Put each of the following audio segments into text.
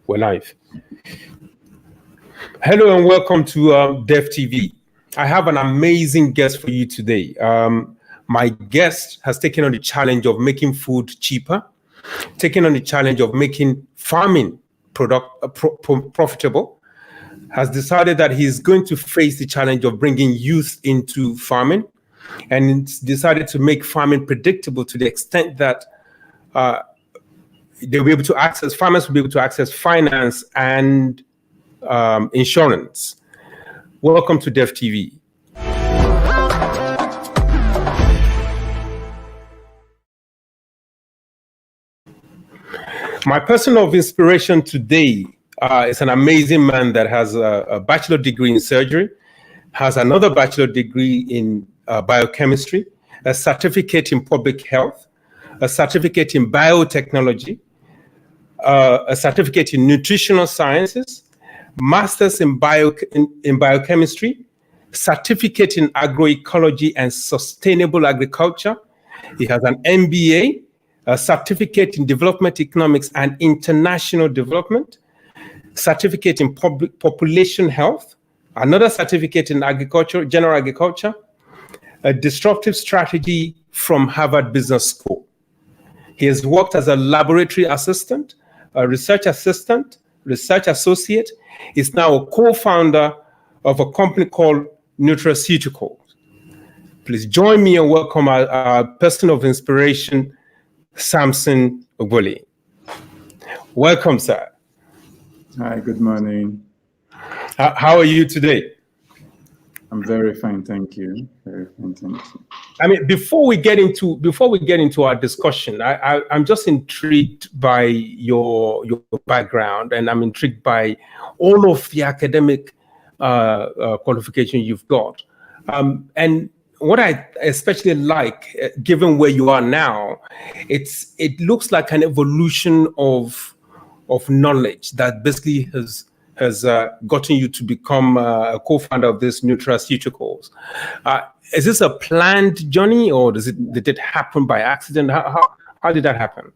We're live. Hello and welcome to Dev TV. I have an amazing guest for you today. My guest has taken on the challenge of making food cheaper, taking on the challenge of making farming profitable, has decided that he's going to face the challenge of bringing youth into farming, and decided to make farming predictable to the extent that they'll be able to access, farmers will be able to access finance and insurance. Welcome to Dev TV. My person of inspiration today is an amazing man that has a bachelor degree in surgery, has another bachelor degree in biochemistry, a certificate in public health, a certificate in biotechnology, a certificate in nutritional sciences, master's in biochemistry, certificate in agroecology and sustainable agriculture. He has an MBA, a certificate in development economics and international development, certificate in population health, another certificate in agriculture, general agriculture, a disruptive strategy from Harvard Business School. He has worked as a laboratory assistant, a research assistant, research associate. He's now a co-founder of a company called Nutraceuticals. Please join me and welcome our person of inspiration, Samson Ogbole. Welcome, sir. Hi, good morning. How are you today? I'm very fine, thank you. Very fine, thank you. I mean, before we get into our discussion, I'm just intrigued by your background, and I'm intrigued by all of the academic qualification you've got. And what I especially like, given where you are now, it looks like an evolution of knowledge that basically has gotten you to become a co-founder of this Nutraceuticals. Is this a planned journey, or did it happen by accident? How did that happen?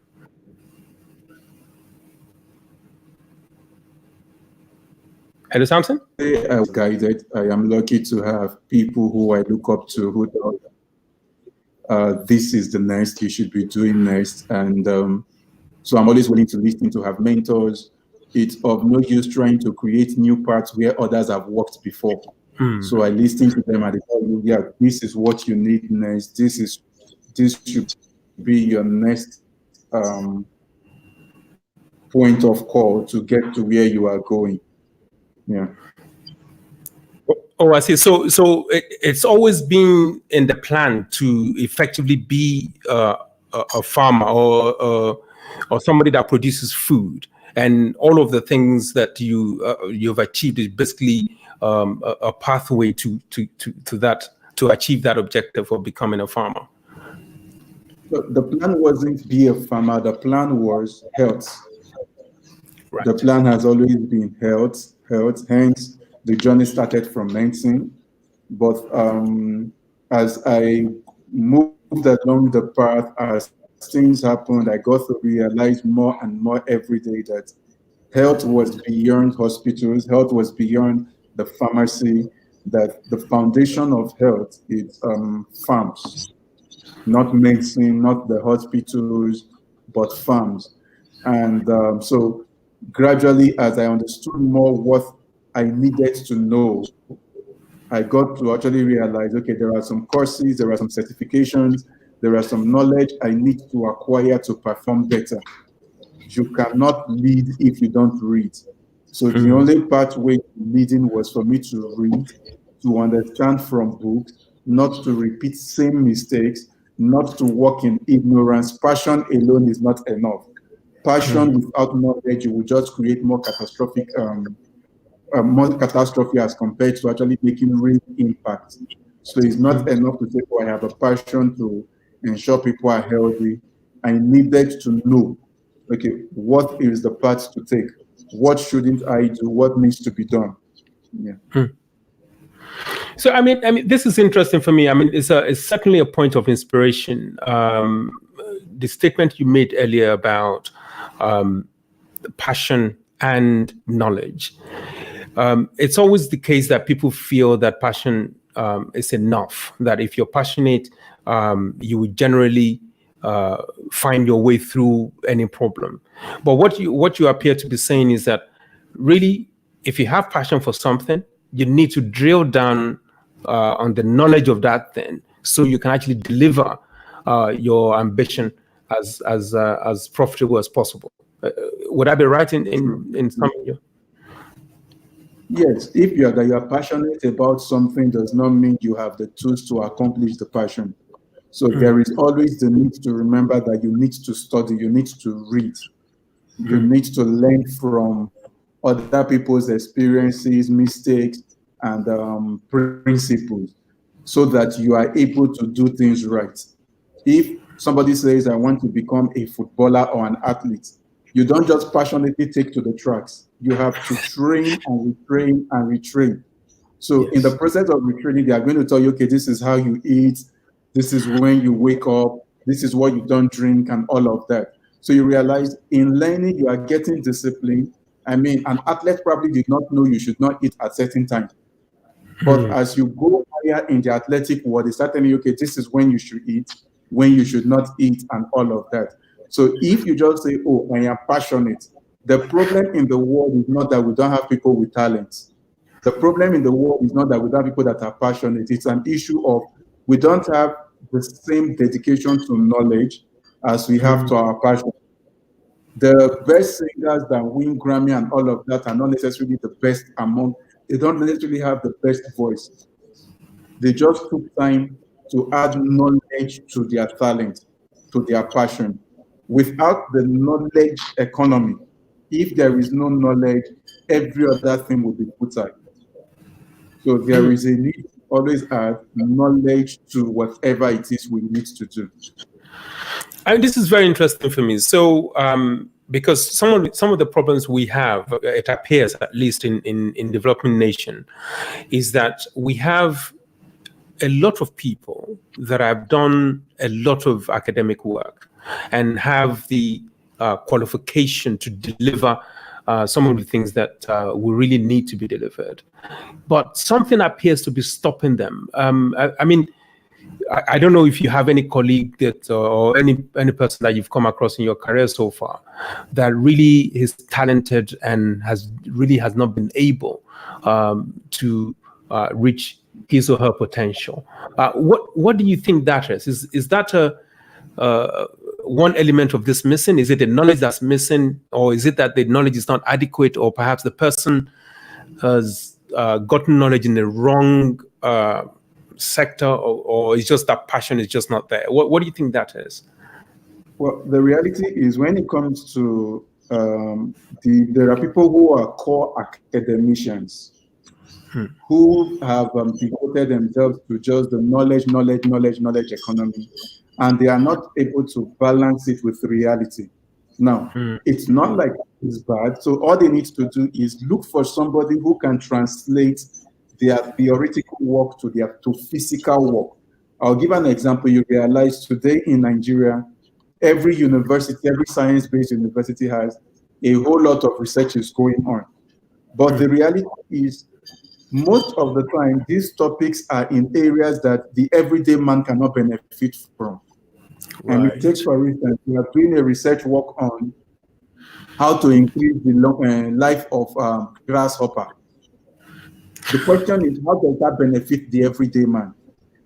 Hello, Samson? I was guided. I am lucky to have people who I look up to who tell this is the next you should be doing next. And so I'm always willing to listen, to have mentors. It's of no use trying to create new paths where others have worked before. So I listen to them and they tell you, yeah, this is what you need next. This should be your next point of call to get to where you are going. Yeah. Oh, I see. So it's always been in the plan to effectively be a farmer or somebody that produces food, and all of the things that you've achieved is basically a pathway to that, to achieve that objective of becoming a farmer. The plan wasn't be a farmer. The plan was health. Right. The plan has always been health. Hence, the journey started from medicine. But as I moved along the path, as things happened, I got to realize more and more every day that health was beyond hospitals. Health was beyond the pharmacy. That the foundation of health is farms, not medicine, not the hospitals, but farms. And so gradually, as I understood more what I needed to know, I got to actually realize, okay, there are some courses, there are some certifications, there are some knowledge I need to acquire to perform better. You cannot lead if you don't read. So the only pathway to leading was for me to read, to understand from books, not to repeat same mistakes, not to walk in ignorance. Passion alone is not enough. Passion without knowledge, you will just create more catastrophe as compared to actually making real impact. So it's not enough to say, oh, I have a passion to ensure people are healthy. I needed to know, okay, what is the path to take? What shouldn't I do? What needs to be done? Yeah. So I mean, this is interesting for me. I mean, it's certainly a point of inspiration. The statement you made earlier about passion and knowledge. It's always the case that people feel that passion is enough, that if you're passionate, you would generally find your way through any problem. But what you appear to be saying is that really, if you have passion for something, you need to drill down on the knowledge of that thing so you can actually deliver your ambition as profitable as possible. Would I be right in summing you? Yes, if you are passionate about something does not mean you have the tools to accomplish the passion. So there is always the need to remember that you need to study, you need to read, you need to learn from other people's experiences, mistakes, and principles so that you are able to do things right. If somebody says, I want to become a footballer or an athlete, you don't just passionately take to the tracks. You have to train and retrain and retrain. So in the process of retraining, they are going to tell you, okay, this is how you eat, this is when you wake up, this is what you don't drink, and all of that. So you realize in learning, you are getting discipline. I mean, an athlete probably did not know you should not eat at certain times. But as you go higher in the athletic world, they start telling you, okay, this is when you should eat, when you should not eat, and all of that. So if you just say, oh, I am passionate, the problem in the world is not that we don't have people with talents. The problem in the world is not that we don't have people that are passionate. It's an issue of we don't have the same dedication to knowledge as we have to our passion. The best singers that win Grammy and all of that are not necessarily the best among, they don't necessarily have the best voice. They just took time to add knowledge to their talent, to their passion. Without the knowledge economy, if there is no knowledge, every other thing will be put aside. So there is a need to always add knowledge to whatever it is we need to do. And this is very interesting for me. So, because some of the problems we have, it appears at least in developing nation, is that we have a lot of people that have done a lot of academic work and have the qualification to deliver some of the things that we really need to be delivered. But something appears to be stopping them. I mean, I don't know if you have any colleague that or any person that you've come across in your career so far that really is talented and has not been able to reach his or her potential. What do you think that is? Is that one element of this missing? Is it the knowledge that's missing, or is it that the knowledge is not adequate, or perhaps the person has gotten knowledge in the wrong sector, or it's just that passion is just not there? What do you think that is? Well, the reality is when it comes to there are people who are core academicians who have devoted themselves to just the knowledge economy, and they are not able to balance it with reality. Now, it's not like it's bad. So all they need to do is look for somebody who can translate their theoretical work to physical work. I'll give an example. You realize today in Nigeria, every university, every science-based university has a whole lot of research is going on. But the reality is, most of the time, these topics are in areas that the everyday man cannot benefit from. Right. And it takes, for instance, we are doing a research work on how to increase the life of grasshopper. The question is, how does that benefit the everyday man?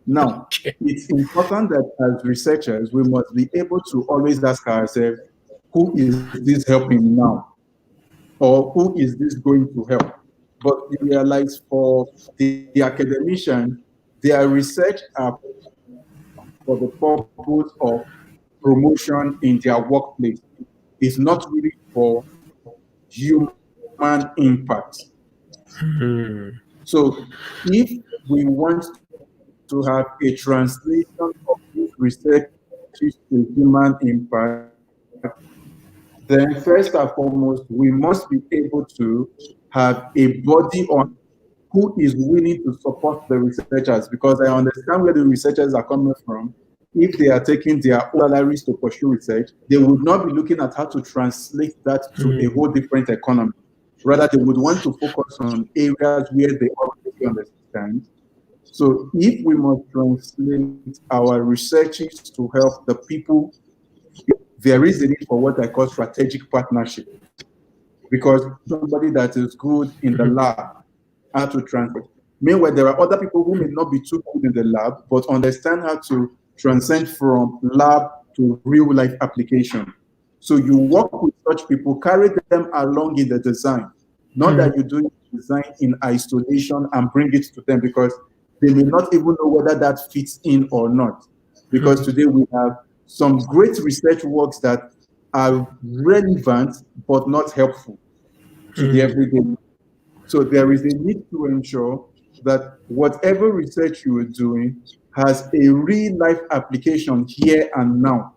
Now, it's important that as researchers, we must be able to always ask ourselves, who is this helping now? Or who is this going to help? But you realize for the academician, their research are for the purpose of promotion in their workplace. It's not really for human impact. So if we want to have a translation of this research to human impact, then first and foremost, we must be able to have a body on who is willing to support the researchers, because I understand where the researchers are coming from. If they are taking their own salaries to pursue research, they would not be looking at how to translate that to a whole different economy. Rather, they would want to focus on areas where they already understand. So if we must translate our researches to help the people, there is a need for what I call strategic partnership. Because somebody that is good in the lab how to translate. Meanwhile, there are other people who may not be too good in the lab, but understand how to transcend from lab to real life application. So you work with such people, carry them along in the design, not that you do design in isolation and bring it to them because they may not even know whether that fits in or not. Because today we have some great research works that are relevant but not helpful to the everyday. So there is a need to ensure that whatever research you are doing has a real life application here and now,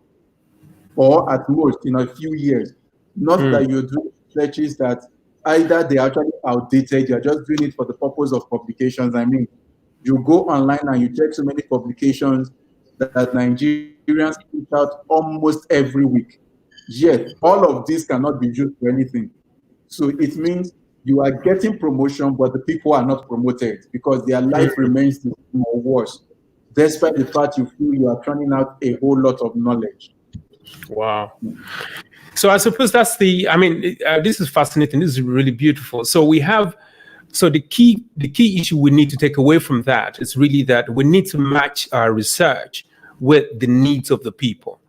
or at most in a few years. Not that you're doing researches that either they're actually outdated, you're just doing it for the purpose of publications. I mean, you go online and you check so many publications that Nigerians put out almost every week. Yet, all of this cannot be used for anything. So it means you are getting promotion, but the people are not promoted because their life remains the same or worse, despite the fact you feel you are turning out a whole lot of knowledge. Wow. So I suppose that's this is fascinating. This is really beautiful. So the key issue we need to take away from that is really that we need to match our research with the needs of the people.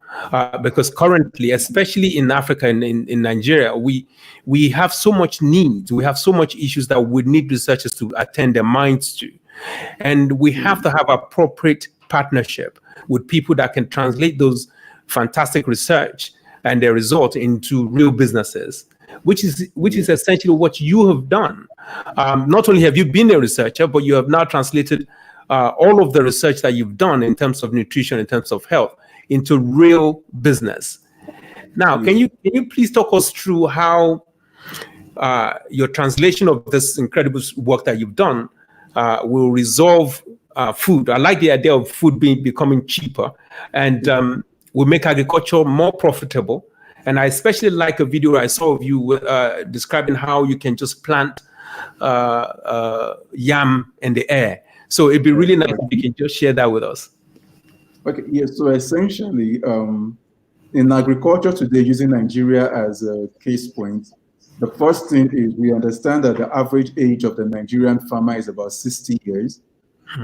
Because currently, especially in Africa and in Nigeria, we have so much needs, we have so much issues that we need researchers to attend their minds to. And we have to have appropriate partnership with people that can translate those fantastic research and their result into real businesses, which is essentially what you have done. Not only have you been a researcher, but you have now translated all of the research that you've done in terms of nutrition, in terms of health, into real business. Now, can you please talk us through how your translation of this incredible work that you've done will resolve food? I like the idea of food becoming cheaper and will make agriculture more profitable. And I especially like a video I saw of you describing how you can just plant yam in the air. So it'd be really nice if you can just share that with us. Okay, yes. So essentially, in agriculture today, using Nigeria as a case point, the first thing is we understand that the average age of the Nigerian farmer is about 60 years,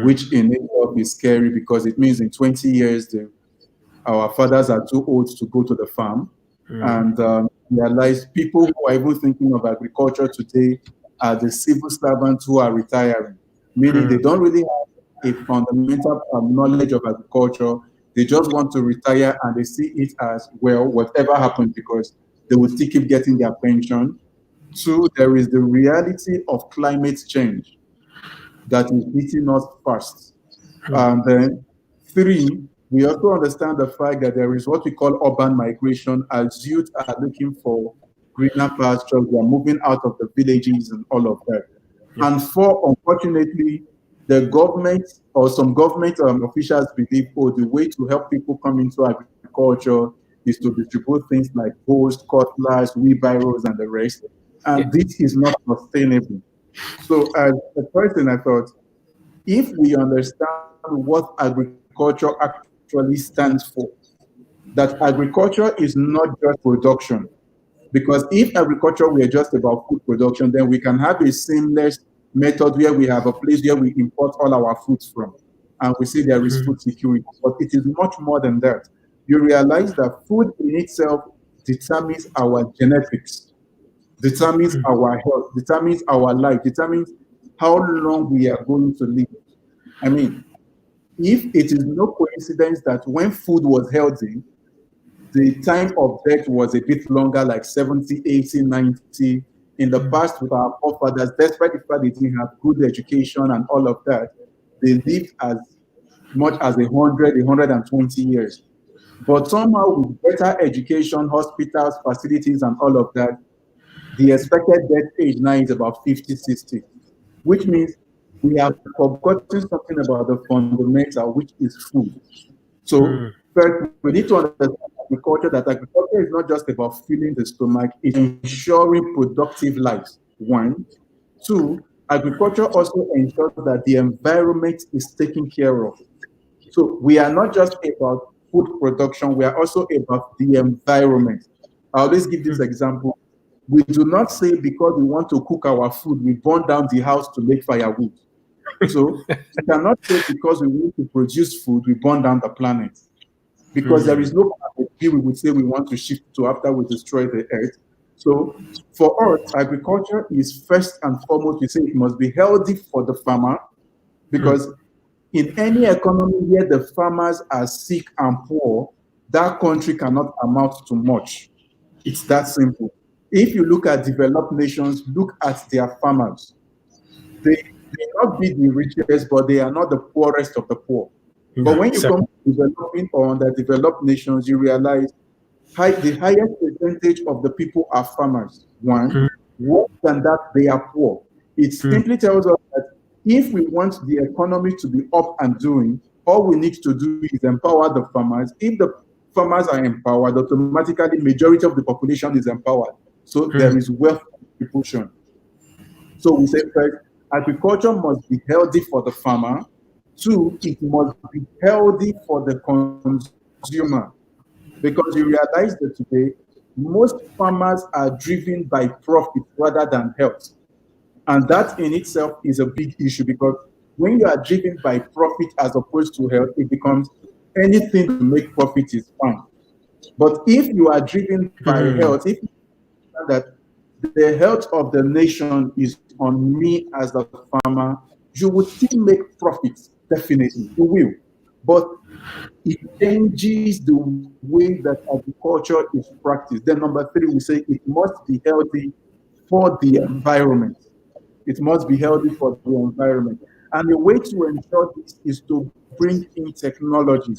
which in itself is scary because it means in 20 years, our fathers are too old to go to the farm. And realize people who are even thinking of agriculture today are the civil servants who are retiring, meaning they don't really have a fundamental knowledge of agriculture. They just want to retire and they see it as, well, whatever happens because they will still keep getting their pension. Two, there is the reality of climate change that is hitting us first. And then three, we also understand the fact that there is what we call urban migration as youth are looking for greener pastures, they are moving out of the villages and all of that. And four, unfortunately, the government or some government officials believe, the way to help people come into agriculture is to distribute things like hoes, cutlass, wheelbarrows, and the rest. And this is not sustainable. So as a person, I thought, if we understand what agriculture actually stands for, that agriculture is not just production. Because if agriculture were just about food production, then we can have a seamless method where we have a place where we import all our foods from. And we say there is food security. But it is much more than that. You realize that food in itself determines our genetics, determines our health, determines our life, determines how long we are going to live. I mean, if it is no coincidence that when food was healthy, the time of death was a bit longer, like 70, 80, 90. In the past, with our forefathers, despite the fact they didn't have good education and all of that, they lived as much as 100, 120 years. But somehow, with better education, hospitals, facilities, and all of that, the expected death age now is about 50, 60, which means we have forgotten something about the fundamental, which is food. So first, we need to understand agriculture, that agriculture is not just about filling the stomach, it's ensuring productive lives. one. Two, agriculture also ensures that the environment is taken care of. So we are not just about food production, we are also about the environment. I always give this example. We do not say because we want to cook our food, we burn down the house to make firewood. So we cannot say because we want to produce food, we burn down the planet. Because there is no planet we would say we want to shift to after we destroy the earth. So for us, agriculture is first and foremost, we say it must be healthy for the farmer, because in any economy where the farmers are sick and poor, that country cannot amount to much. It's that simple. If you look at developed nations, look at their farmers. They may not be the richest, but they are not the poorest of the poor. But when you come to developing or underdeveloped nations, you realize the highest percentage of the people are farmers. One, more than that, they are poor. It simply tells us that if we want the economy to be up and doing, all we need to do is empower the farmers. If the farmers are empowered, automatically majority of the population is empowered. So there is wealth distribution. So we say first, agriculture must be healthy for the farmer. Two, it must be healthy for the consumer. Because you realize that today, most farmers are driven by profit rather than health. And that in itself is a big issue, because when you are driven by profit as opposed to health, it becomes anything to make profit is fine. But if you are driven by health, if you know that the health of the nation is on me as a farmer, you would still make profits, definitely, you will. But it changes the way that agriculture is practiced. Then number three, we say it must be healthy for the environment. It must be healthy for the environment. And the way to ensure this is to bring in technology.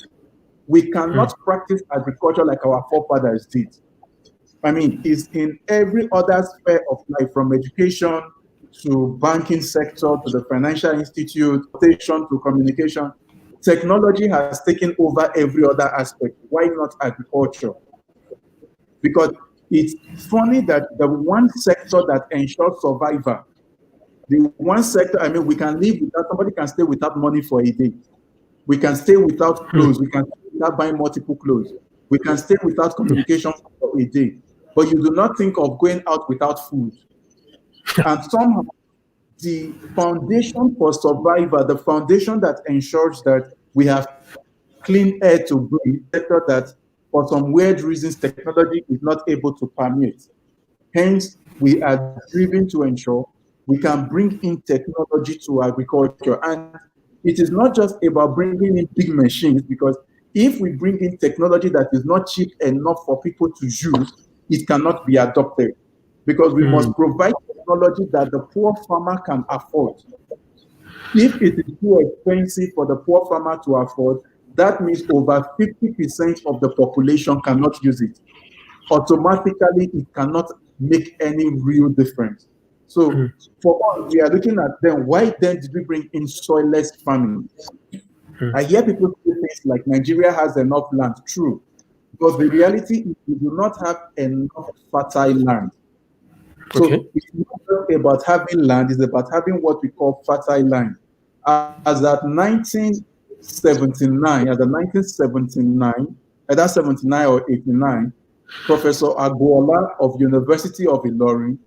We cannot practice agriculture like our forefathers did. I mean, it's in every other sphere of life, from education to banking sector to the financial institute, to communication. Technology has taken over every other aspect. Why not agriculture? Because it's funny that the one sector that ensures survival, the one sector, I mean, we can live without, somebody can stay without money for a day. We can stay without clothes. We can stay without buying multiple clothes. We can stay without communication for a day. But you do not think of going out without food. And somehow, the foundation for survival, the foundation that ensures that we have clean air to breathe, that for some weird reasons, technology is not able to permeate. Hence, we are driven to ensure we can bring in technology to agriculture. And it is not just about bringing in big machines, because if we bring in technology that is not cheap enough for people to use, it cannot be adopted, because we must provide technology that the poor farmer can afford. If it is too expensive for the poor farmer to afford, that means over 50% of the population cannot use it. Automatically, it cannot make any real difference. So for us, we are looking at then, why then did we bring in soilless farming? I hear people say things like Nigeria has enough land. True. Because the reality is we do not have enough fertile land. So it's not just about having land, it's about having what we call fertile land. As at 1979, either 79 or 89, Professor Agboola of University of Ilorin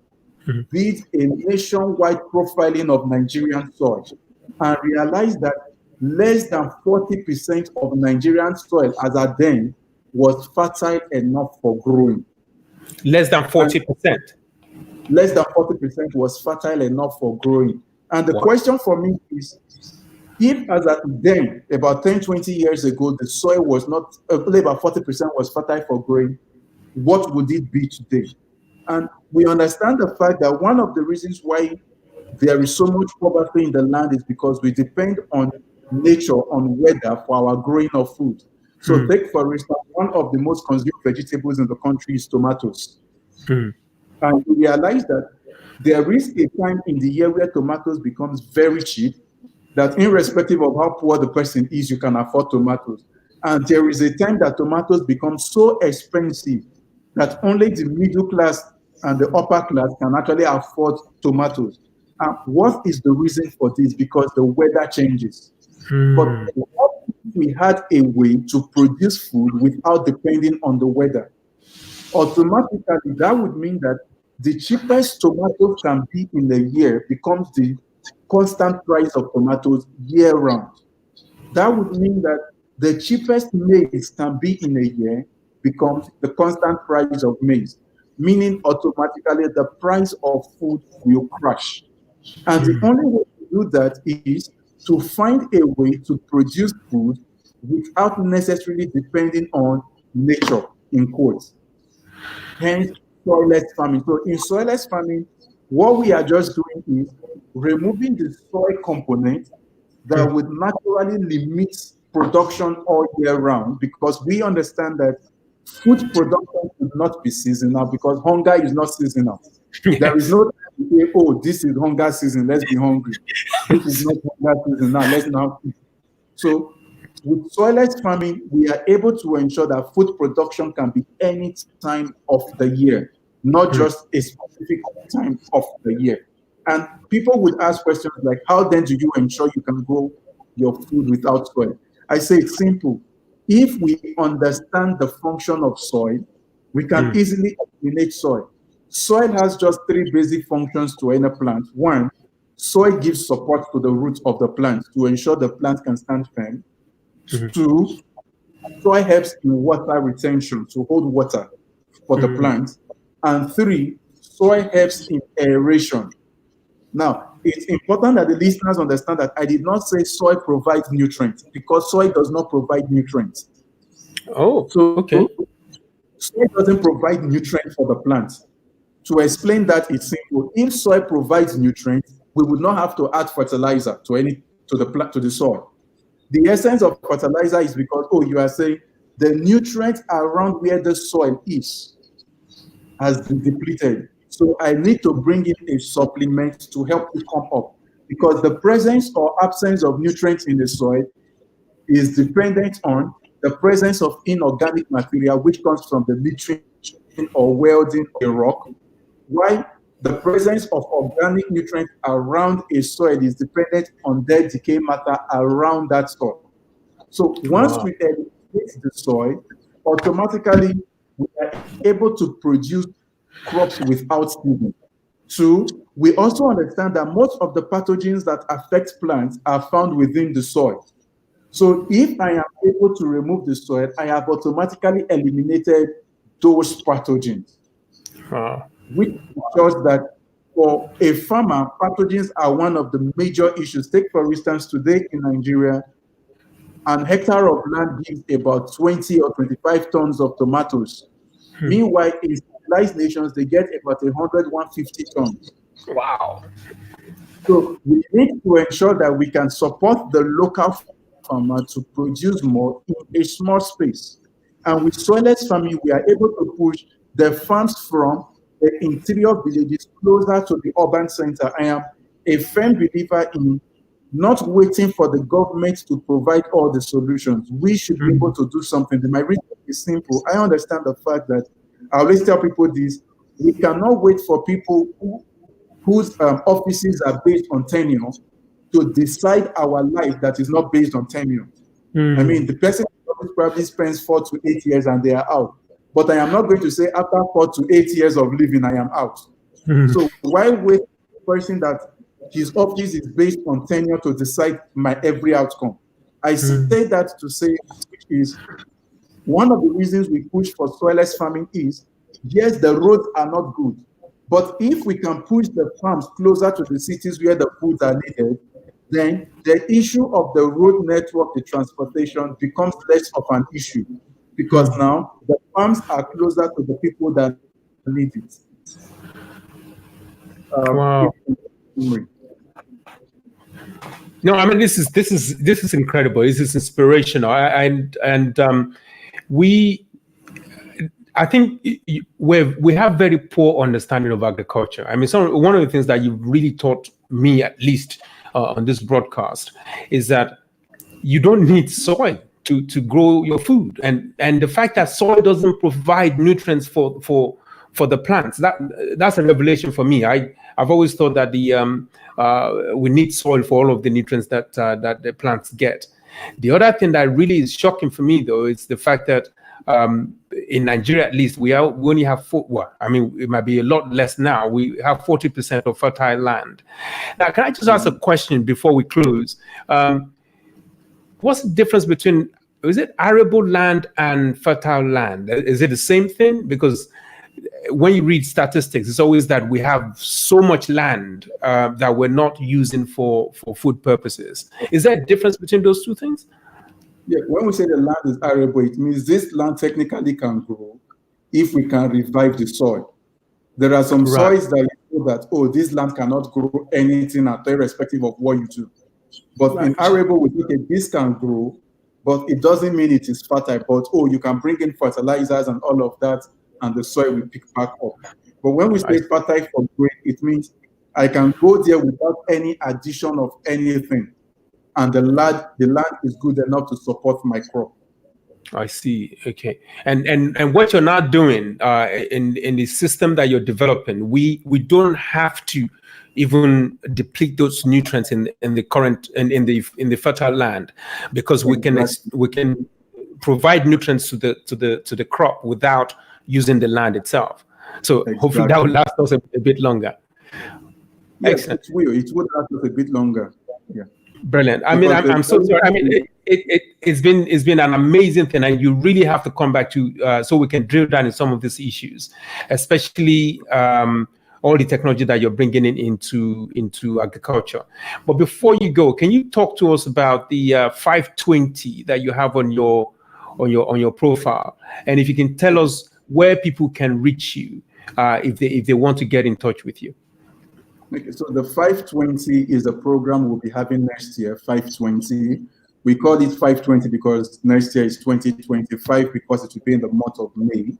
did a nationwide profiling of Nigerian soil and realized that less than 40% of Nigerian soil as at then was fertile enough for growing. Less than 40%? Less than 40% was fertile enough for growing. And the question for me is, if as at then, about 10, 20 years ago, the soil was not, only about 40% was fertile for growing, what would it be today? And we understand the fact that one of the reasons why there is so much poverty in the land is because we depend on nature, on weather for our growing of food. So take, for instance, one of the most consumed vegetables in the country is tomatoes. And we realize that there is a time in the year where tomatoes becomes very cheap, that irrespective of how poor the person is, you can afford tomatoes. And there is a time that tomatoes become so expensive that only the middle class and the upper class can actually afford tomatoes. What is the reason for this? Because the weather changes. But what if we had a way to produce food without depending on the weather? Automatically, that would mean that the cheapest tomatoes can be in a year becomes the constant price of tomatoes year round. That would mean that the cheapest maize can be in a year becomes the constant price of maize, meaning automatically the price of food will crash. And the only way to do that is to find a way to produce food without necessarily depending on nature, in quotes. Hence, soilless farming. So in soilless farming, what we are just doing is removing the soil component that would naturally limit production all year round, because we understand that food production should not be seasonal, because hunger is not seasonal. There is no time to say, oh, this is hunger season, let's be hungry. This is not hunger season, now let's now eat. So with soilless farming, we are able to ensure that food production can be any time of the year, not just a specific time of the year. And people would ask questions like, how then do you ensure you can grow your food without soil? I say it's simple. If we understand the function of soil, we can easily eliminate soil. Soil has just three basic functions to any plant. One, soil gives support to the roots of the plant to ensure the plant can stand firm. Two, soil helps in water retention to hold water for the plant. And three, soil helps in aeration. Now, it's important that the listeners understand that I did not say soil provides nutrients, because soil does not provide nutrients. Oh, so okay. Soil doesn't provide nutrients for the plant. To explain that, it's simple. If soil provides nutrients, we would not have to add fertilizer to the soil. The essence of fertilizer is because, you are saying the nutrients around where the soil is has been depleted. So I need to bring in a supplement to help it come up, because the presence or absence of nutrients in the soil is dependent on the presence of inorganic material, which comes from the leaching or welding of a rock, while the presence of organic nutrients around a soil is dependent on dead decay matter around that soil. So once we eliminate the soil, automatically we are able to produce crops without seeding. Two, we also understand that most of the pathogens that affect plants are found within the soil. So if I am able to remove the soil, I have automatically eliminated those pathogens. Which shows that for a farmer, pathogens are one of the major issues. Take, for instance, today in Nigeria, an hectare of land gives about 20 or 25 tons of tomatoes. Meanwhile, in civilized nations, they get about 100, 150 tons. Wow. So we need to ensure that we can support the local farmer to produce more in a small space. And with soilless farming, we are able to push the farms from the interior villages closer to the urban center. I am a firm believer in not waiting for the government to provide all the solutions. We should be able to do something. My reason is simple. I understand the fact that I always tell people this: we cannot wait for people whose offices are based on tenure to decide our life that is not based on tenure. I mean, the person probably spends 4 to 8 years and they are out. But I am not going to say after 4 to 8 years of living, I am out. So why wait for a person that his office is based on tenure to decide my every outcome? I say that to say, which is one of the reasons we push for soilless farming is, yes, the roads are not good. But if we can push the farms closer to the cities where the foods are needed, then the issue of the road network, the transportation, becomes less of an issue, because now the farms are closer to the people that need it. Wow. No, I mean, this is incredible. This is inspirational, I think we have very poor understanding of agriculture. I mean, one of the things that you've really taught me, at least on this broadcast, is that you don't need soil to grow your food, and the fact that soil doesn't provide nutrients for for the plants. That's a revelation for me. I've always thought that we need soil for all of the nutrients that the plants get. The other thing that really is shocking for me, though, is the fact that in Nigeria, at least, we only have it might be a lot less now. We have 40% of fertile land. Now, can I just ask a question before we close? What's the difference between, is it arable land and fertile land? Is it the same thing? Because when you read statistics, it's always that we have so much land that we're not using for food purposes. Is there a difference between those two things? Yeah, when we say the land is arable, it means this land technically can grow if we can revive the soil. There are some soils that you know that, this land cannot grow anything at all, irrespective of what you do. But in arable, we think this can grow, but it doesn't mean it is fertile. But you can bring in fertilizers and all of that, and the soil will pick back up. But when we say fertile for growing, it means I can go there without any addition of anything, and the land is good enough to support my crop. I see. Okay. And what you're not doing in the system that you're developing, we don't have to even deplete those nutrients in the current in the fertile land, because we can provide nutrients to the crop without using the land itself. So hopefully that will last us a bit longer. Yes, excellent. It will last us a bit longer. Yeah. Brilliant. I mean, I'm so sorry. I mean, it's been an amazing thing, and you really have to come back to so we can drill down in some of these issues, especially all the technology that you're bringing into agriculture. But before you go, can you talk to us about the 520 that you have on your profile, and if you can tell us where people can reach you if they want to get in touch with you? Okay, so the 520 is a program we'll be having next year, 520. We call it 520 because next year is 2025, because it will be in the month of May.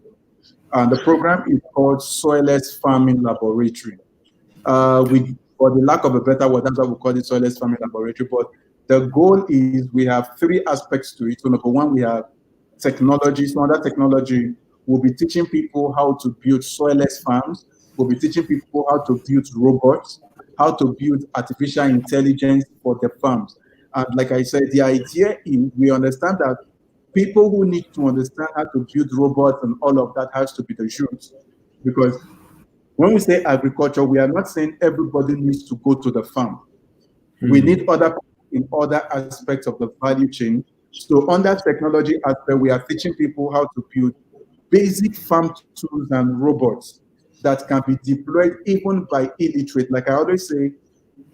And the program is called Soilless Farming Laboratory. For the lack of a better word, that's why we call it Soilless Farming Laboratory. But the goal is we have three aspects to it. So number one, we have technology. So under technology, we'll be teaching people how to build soilless farms. We'll be teaching people how to build robots, how to build artificial intelligence for the farms. And like I said, the idea is we understand that people who need to understand how to build robots and all of that has to be the youth. Because when we say agriculture, we are not saying everybody needs to go to the farm. We need other people in other aspects of the value chain. So under technology aspect, we are teaching people how to build basic farm tools and robots that can be deployed even by illiterate. Like I always say,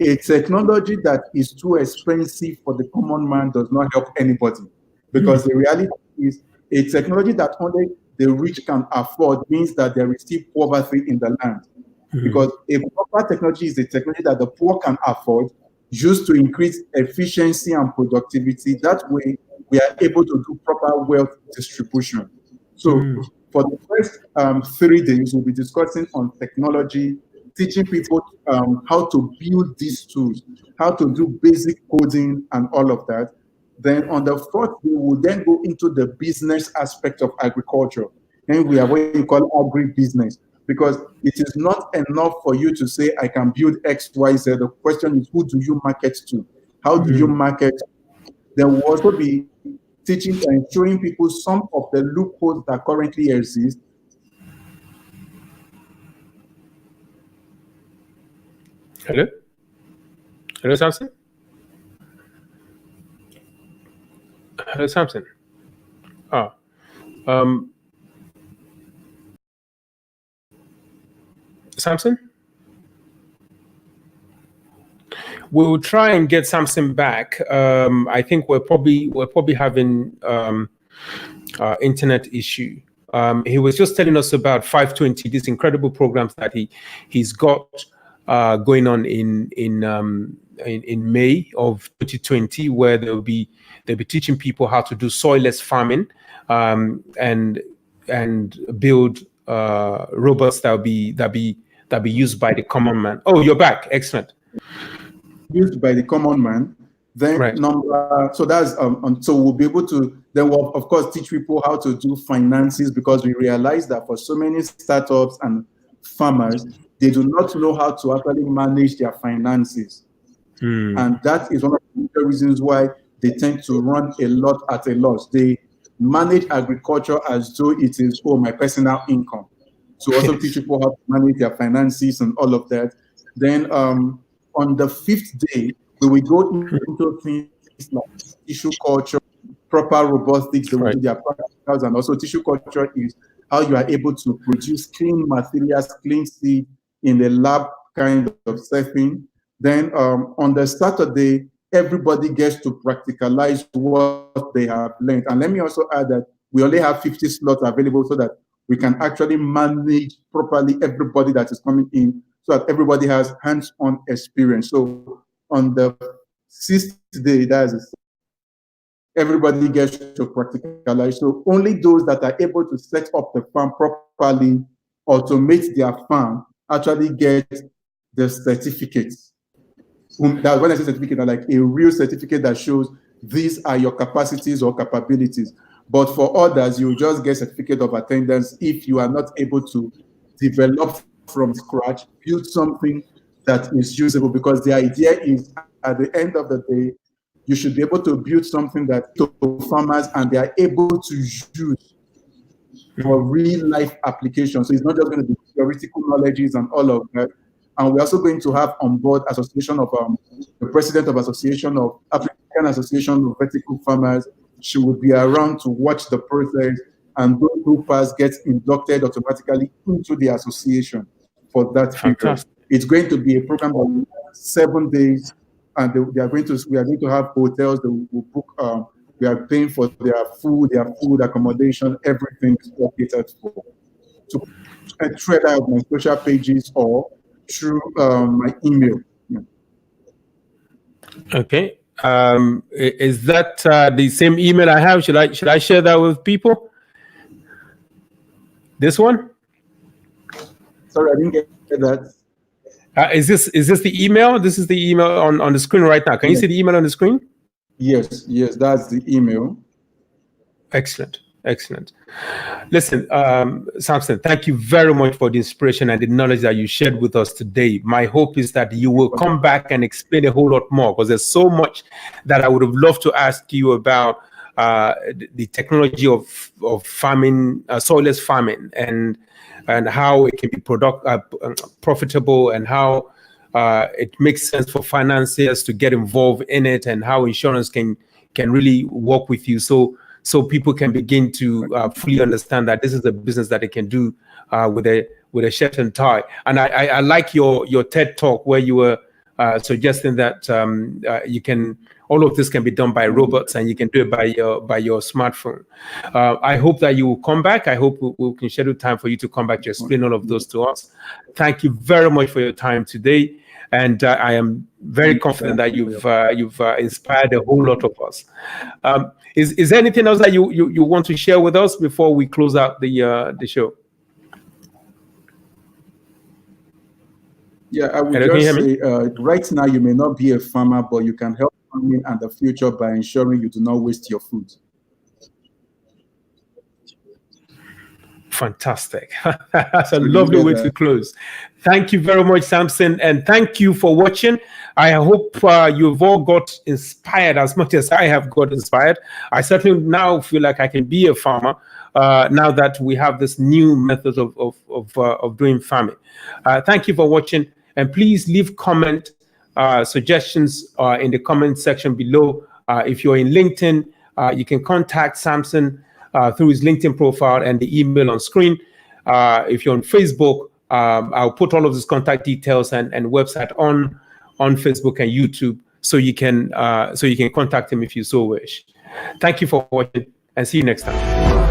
a technology that is too expensive for the common man does not help anybody. Because the reality is, a technology that only the rich can afford means that there is still poverty in the land. Because a proper technology is a technology that the poor can afford, used to increase efficiency and productivity. That way, we are able to do proper wealth distribution. So for the first 3 days, we'll be discussing on technology, teaching people how to build these tools, how to do basic coding and all of that. Then on the 4th day, we'll then go into the business aspect of agriculture. And we have what you call agri-business, because it is not enough for you to say, I can build X, Y, Z. The question is, who do you market to? How do you market? Then we'll also be teaching and showing people some of the loopholes that currently exist. Hello? Hello, Samson? Hello, Samson? Samson? We'll try and get Samson back. I think we're probably having internet issue. He was just telling us about 520, these incredible programs that he's got going on in May of 2020, where they'll be teaching people how to do soilless farming and build robots that be used by the common man. Oh, you're back. Excellent. Used by the common man. Then so that's so we'll be able to then we'll of course teach people how to do finances, because we realize that for so many startups and farmers, they do not know how to actually manage their finances. And that is one of the reasons why they tend to run a lot at a loss. They manage agriculture as though it is, oh, my personal income. So also teach people how to manage their finances and all of that. Then on the 5th day, we will go into things like tissue culture, proper robotics, they will do their practicals, and also tissue culture is how you are able to produce clean materials, clean seed in the lab kind of setting. Then on the Saturday, everybody gets to practicalize what they have learned. And let me also add that we only have 50 slots available so that we can actually manage properly everybody that is coming in, so that everybody has hands-on experience. So on the 6th day, everybody gets to practicalize. So only those that are able to set up the farm properly, automate their farm, actually get the certificates. That when I say certificate, I like a real certificate that shows these are your capacities or capabilities. But for others, you just get certificate of attendance if you are not able to develop from scratch, build something that is usable, because the idea is at the end of the day, you should be able to build something that to farmers and they are able to use for real life applications. So it's not just going to be theoretical knowledges and all of that. And we're also going to have on board association of the president of Association of African Association of Vertical Farmers. She will be around to watch the process, and those who pass get inducted automatically into the association for that figure. It's going to be a program of 7 days, and we are going to have hotels that will book. We are paying for their food, accommodation, everything is catered for. So thread out my social pages or through my email. Yeah. Okay. Is that the same email I have? Should I share that with people? This one? Sorry, I didn't get that. Is this the email? This is the email on the screen right now. Can you see the email on the screen? Yes, that's the email. Excellent. Listen, Samson, thank you very much for the inspiration and the knowledge that you shared with us today. My hope is that you will come back and explain a whole lot more, because there's so much that I would have loved to ask you about the technology of farming, soilless farming, and how it can be profitable, and how it makes sense for financiers to get involved in it, and how insurance can really work with you. So people can begin to fully understand that this is a business that they can do with a shirt and tie. And I like your TED talk where you were suggesting that all of this can be done by robots, and you can do it by your smartphone. I hope that you will come back. I hope we can schedule time for you to come back to explain all of those to us. Thank you very much for your time today. And I am very confident that you've inspired a whole lot of us. Is there anything else that you want to share with us before we close out the show? Yeah, I would just say right now you may not be a farmer, but you can help farming and the future by ensuring you do not waste your food. Fantastic. That's a lovely way to close. Thank you very much, Samson, and thank you for watching. I hope you've all got inspired as much as I have got inspired. I certainly now feel like I can be a farmer now that we have this new method of doing farming. Thank you for watching, and please leave comment suggestions in the comment section below. If you're in LinkedIn, you can contact Samson through his LinkedIn profile and the email on screen. If you're on Facebook, I'll put all of these contact details and website on Facebook and YouTube, so you can contact him if you so wish. Thank you for watching, and see you next time.